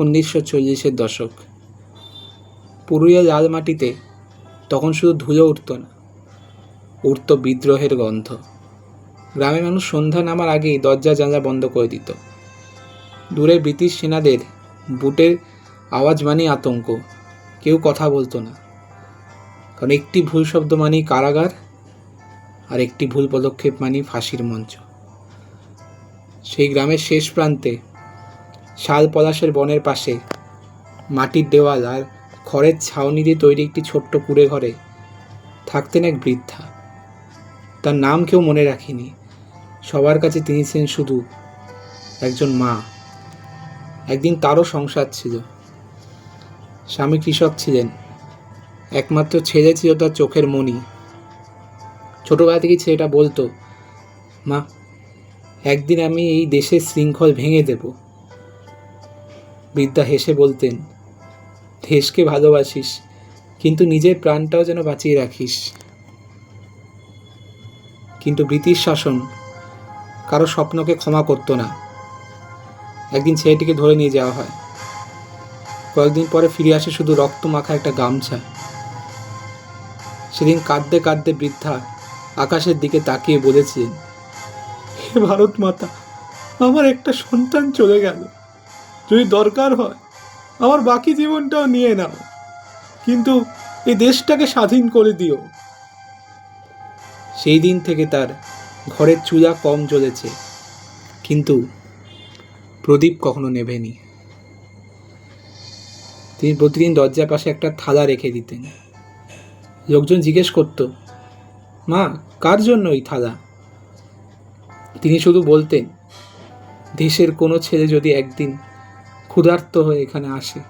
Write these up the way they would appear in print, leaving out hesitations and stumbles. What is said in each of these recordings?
1940-এর দশক। পুরুলিয়া লাল মাটিতে তখন শুধু ধুলো উঠত না, উঠত বিদ্রোহের গন্ধ। গ্রামের মানুষ সন্ধ্যা নামার আগেই দরজা জানলা বন্ধ করে দিত। দূরে ব্রিটিশ সেনাদের বুটের আওয়াজ মানেই আতঙ্ক। কেউ কথা বলতো না, কারণ একটি ভুল শব্দ মানেই কারাগার, আর একটি ভুল পদক্ষেপ মানেই ফাঁসির মঞ্চ। সেই গ্রামের শেষ প্রান্তে শাল পলাশের বনের পাশে মাটির দেওয়াল আর খড়ের ছাউনি দিয়ে তৈরি একটি ছোট্ট কুঁড়ে ঘরে থাকতেন এক বৃদ্ধা। তার নাম কেউ মনে রাখেনি, সবার কাছে তিনি ছিলেন শুধু একজন মা। একদিন তারও সংসার ছিল, স্বামী কৃষক ছিলেন, একমাত্র ছেলে ছিল তার চোখের মণি। ছোটবেলা থেকেই ছেলেটা বলতো, মা, একদিন আমি এই দেশের শৃঙ্খল ভেঙে দেব। বৃদ্ধা হেসে বলতেন, দেশকে ভালোবাসিস, কিন্তু নিজের প্রাণটাও যেন বাঁচিয়ে রাখিস। কিন্তু ব্রিটিশ শাসন কারো স্বপ্নকে ক্ষমা করতো না। একদিন ছেলেটিকে ধরে নিয়ে যাওয়া হয়। কয়েকদিন পরে ফিরে আসে শুধু রক্ত মাখা একটা গামছা। সেদিন কাঁদতে কাঁদতে বৃদ্ধা আকাশের দিকে তাকিয়ে বলেছিলেন, হে ভারত মাতা, আমার একটা সন্তান চলে গেল, যদি দরকার হয় আমার বাকি জীবনটাও নিয়ে নাও, কিন্তু এই দেশটাকে স্বাধীন করে দিও। সেই দিন থেকে তার ঘরের চুলা কম জ্বলেছে, কিন্তু প্রদীপ কখনো নেভেনি। তিনি প্রতিদিন দরজার পাশে একটা থালা রেখে দিতেন। লোকজন জিজ্ঞেস করত, মা, কার জন্য এই থালা? তিনি শুধু বলতেন, দেশের কোনো ছেলে যদি একদিন ক্ষুধার্ত হয়ে এখানে আসে।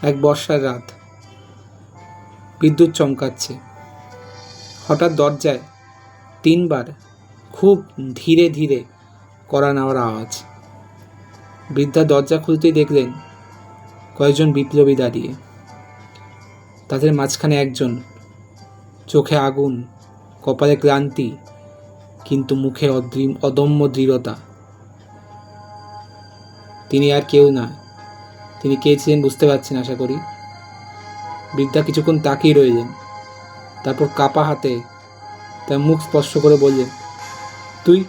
এক বর্ষার রাত, বিদ্যুৎ চমকাচ্ছে। হঠাৎ দরজায় 3 বার খুব ধীরে ধীরে কড়া নাড়ার আওয়াজ। বৃদ্ধা দরজা খুলতেই দেখলেন কয়েকজন বিপ্লবী দাঁড়িয়ে। তাদের মাঝখানে একজন, চোখে আগুন, কপালে ক্লান্তি, কিন্তু মুখে অদম্য দৃঢ়তা। তিনি আর কেউ না, তিনি কে ছিলেন বুঝতে পারছেন আশা করি। বৃদ্ধা কিছুক্ষণ তাকিয়ে রইলেন, তারপর কাপা হাতে তার মুখ স্পর্শ করে বললেন, তুই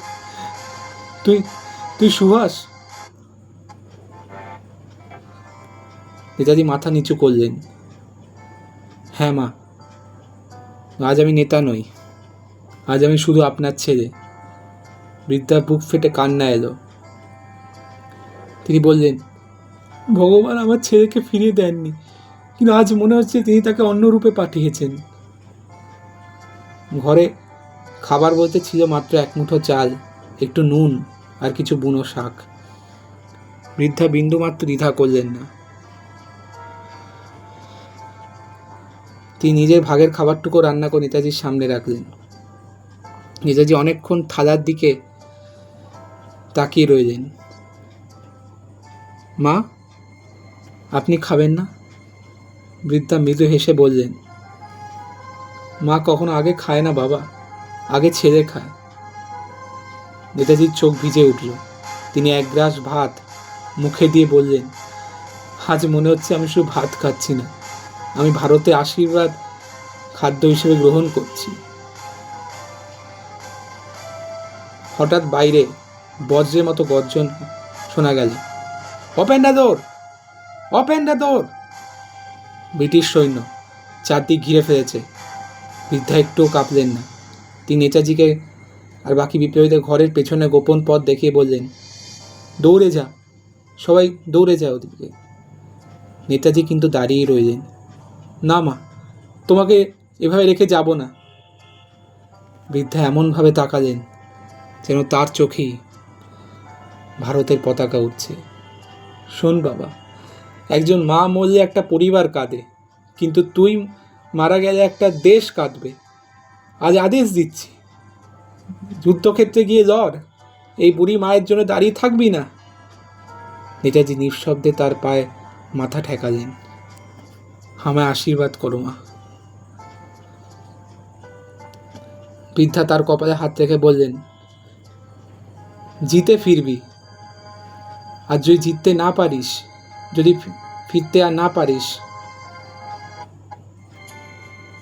তুই তুই সুভাষ? নেতাজি মাথা নিচু করলেন, হ্যাঁ মা, আজ আমি নেতা নই, আজ আমি শুধু আপনার ছেলে। বৃদ্ধার বুক ফেটে কান্না এলো। তিনি বললেন, ভগবান আমার ছেলেকে ফিরিয়ে দেননি, কিন্তু আজ মনে হচ্ছে তিনি তাকে অন্য রূপে পাঠিয়েছেন। ঘরে খাবার বলতে ছিল মাত্র 1 মুঠো চাল, একটু নুন আর কিছু বুনো শাক। বৃদ্ধা বিন্দুমাত্র দ্বিধা করলেন না। তিনি নিজের ভাগের খাবারটুকু রান্না করে নেতাজির সামনে রাখলেন। নেতাজি অনেকক্ষণ থালার দিকে তাকিয়ে রইলেন। মা, আপনি খাবেন না? বৃদ্ধা মৃদু হেসে বললেন, মা কখনো আগে খায় না বাবা, আগে ছেলে খায়। নেতাজির চোখ ভিজে উঠল। তিনি 1 গ্লাস ভাত মুখে দিয়ে বললেন, আজ মনে হচ্ছে আমি শুধু ভাত খাচ্ছি না, আমি ভারতের আশীর্বাদ খাদ্য হিসেবে গ্রহণ করছি। হঠাৎ বাইরে বজ্রের মতো গর্জন শোনা গেল, open the door, open the door. British সৈন্য চারদিক ঘিরে ফেলেছে। বৃদ্ধা একটুও কাঁপলেন না। তিনি নেতাজিকে আর বাকি বিপ্লবীদের ঘরের পেছনে গোপন পথ দেখিয়ে বললেন, দৌড়ে যা, সবাই দৌড়ে যা ওদিকে। নেতাজি কিন্তু দাঁড়িয়ে রইলেন। না মা, তোমাকে এভাবে রেখে যাব না। বৃদ্ধা এমনভাবে তাকালেন যেন তার চোখেই ভারতের পতাকা উঠছে। শোন বাবা, একজন মা মরলে একটা পরিবার কাঁদে, কিন্তু তুই মারা গেলে একটা দেশ কাঁদবে। আজ আদেশ দিচ্ছি, যুদ্ধক্ষেত্রে গিয়ে লড়, এই বুড়ি মায়ের জন্য দাঁড়িয়ে থাকবি না। নেতাজি নিঃশব্দে তার পায়ে মাথা ঠেকালেন। আমায় আশীর্বাদ করো মা। বৃদ্ধা তার কপালে হাত রেখে বললেন, জিতে ফিরবি, আর যদি জিততে না পারিস, যদি ফিরতে আর না পারিস,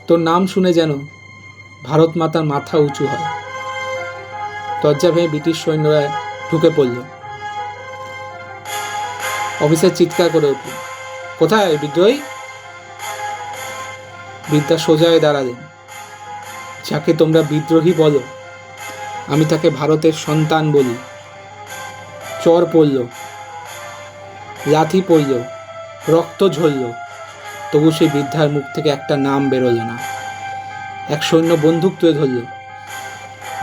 তোর নাম শুনে যেন ভারত মাতার মাথা উঁচু হয়। দরজা ভেঙে ব্রিটিশ সৈন্যরা ঢুকে পড়ল। অফিসার চিৎকার করে উঠল, কোথায় বিদ্রোহী? বৃদ্ধা সোজা হয়ে দাঁড়ালেন। যাকে তোমরা বিদ্রোহী বলো, আমি তাকে ভারতের সন্তান বলি। চর পড়ল, লাথি পড়ল, রক্ত ঝরল, তবু সেই বৃদ্ধার মুখ থেকে একটা নাম বেরোলো না। এক সৈন্য বন্দুক তুলে ধরল।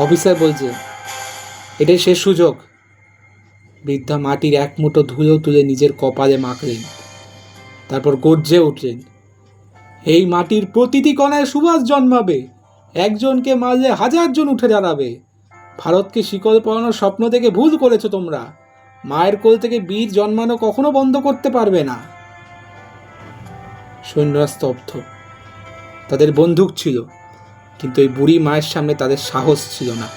অফিসার বলছে, এটাই শেষ সুযোগ। বৃদ্ধা মাটির এক মুঠো ধুলো তুলে নিজের কপালে মাখলেন, তারপর গর্জে উঠলেন, এই মাটির প্রতিটি কণায় সুভাষ জন্মাবে। একজনকে মারলে 1000 জন উঠে দাঁড়াবে। ভারতকে শিকল পরানোর স্বপ্ন থেকে ভুল করেছো তোমরা। মায়ের কোল থেকে বীর জন্মানো কখনো বন্ধ করতে পারবে না। সৈন্যরা স্তব্ধ। তাদের বন্দুক ছিল, কিন্তু এই বুড়ি মায়ের সামনে তাদের সাহস ছিল না।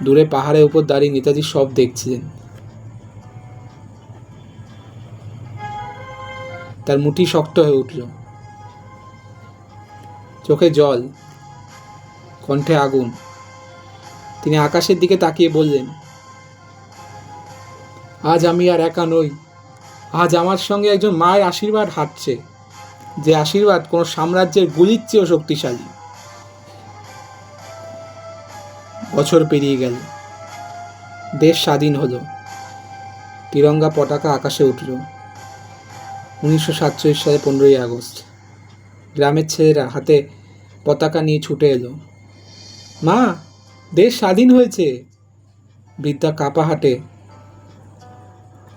দূরে পাহাড়ের উপর দাঁড়িয়ে নেতাজি সব দেখছিলেন। তার মুঠি শক্ত হয়ে উঠল, চোখে জল, কণ্ঠে আগুন। তিনি আকাশের দিকে তাকিয়ে বললেন, আজ আমি আর একা নই। আজ আমার সঙ্গে একজন মায়ের আশীর্বাদ হাঁটছে, যে আশীর্বাদ কোনো সাম্রাজ্যের গুলির চেয়েও শক্তিশালী। বছর পেরিয়ে গেল, দেশ স্বাধীন হলো, তিরঙ্গা পতাকা আকাশে উঠল। 1947 সালে 15ই আগস্ট। গ্রামের ছেলেরা হাতে পতাকা নিয়ে ছুটে এলো। মা, দেশ স্বাধীন হয়েছে। বৃদ্ধা কাপা হাটে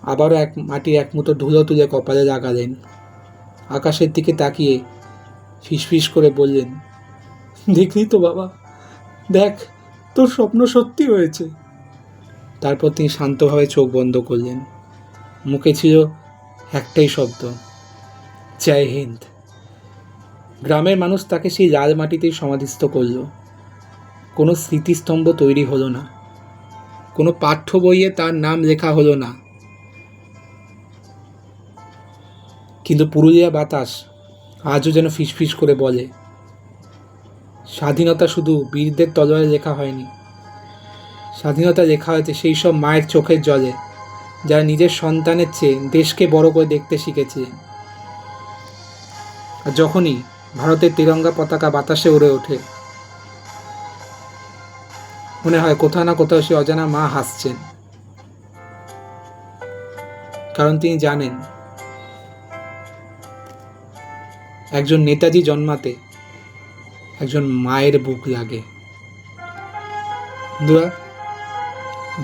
আবারও মাটির এক মুঠো ধুলো তুলে কপালে লাগালেন। আকাশের দিকে তাকিয়ে ফিসফিস করে বললেন, দেখলি তো বাবা, দেখ তোর স্বপ্ন সত্যি হয়েছে। তারপর তিনি শান্তভাবে চোখ বন্ধ করলেন। মুখে ছিল একটাই শব্দ, জয় হিন্দ। গ্রামের মানুষ তাকে সেই লাল মাটিতেই সমাধিস্থ করল। কোনো স্মৃতিস্তম্ভ তৈরি হলো না, কোনো পাঠ্য বইয়ে তার নাম লেখা হলো না, কিন্তু পুরুলিয়া বাতাস আজও যেন ফিসফিস করে বলে, স্বাধীনতা শুধু বীরদের তলোয়ারে লেখা হয়নি। স্বাধীনতা লেখা হয়েছে সেই সব মায়ের চোখের জলে, যারা নিজের সন্তানের চেয়ে দেশকে বড় করে দেখতে শিখেছিলেন। আর যখনই ভারতের তিরঙ্গা পতাকা বাতাসে উড়ে ওঠে, মনে হয় কোথাও না কোথাও সে অজানা মা হাসছেন। কারণ তিনি জানেন, একজন নেতাজি জন্মাতে একজন মায়ের বুক লাগে। বন্ধুরা,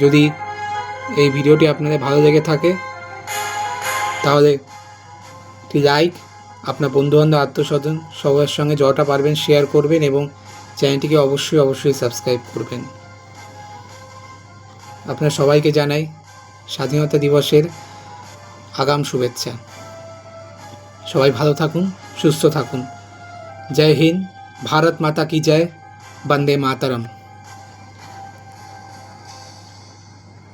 যদি এই ভিডিওটি আপনাদের ভালো লেগে থাকে তাহলে একটি লাইক, আপনার বন্ধুবান্ধব আত্মস্বজন সবার সঙ্গে যতটা পারবেন শেয়ার করবেন এবং চ্যানেলটিকে অবশ্যই সাবস্ক্রাইব করবেন। আপনার সবাইকে জানাই স্বাধীনতা দিবসের আগাম শুভেচ্ছা। সবাই ভালো থাকুন, সুস্থ থাকুন। জয় হিন্দ, ভারত মাতা কি জয়, বন্দে মাতরম।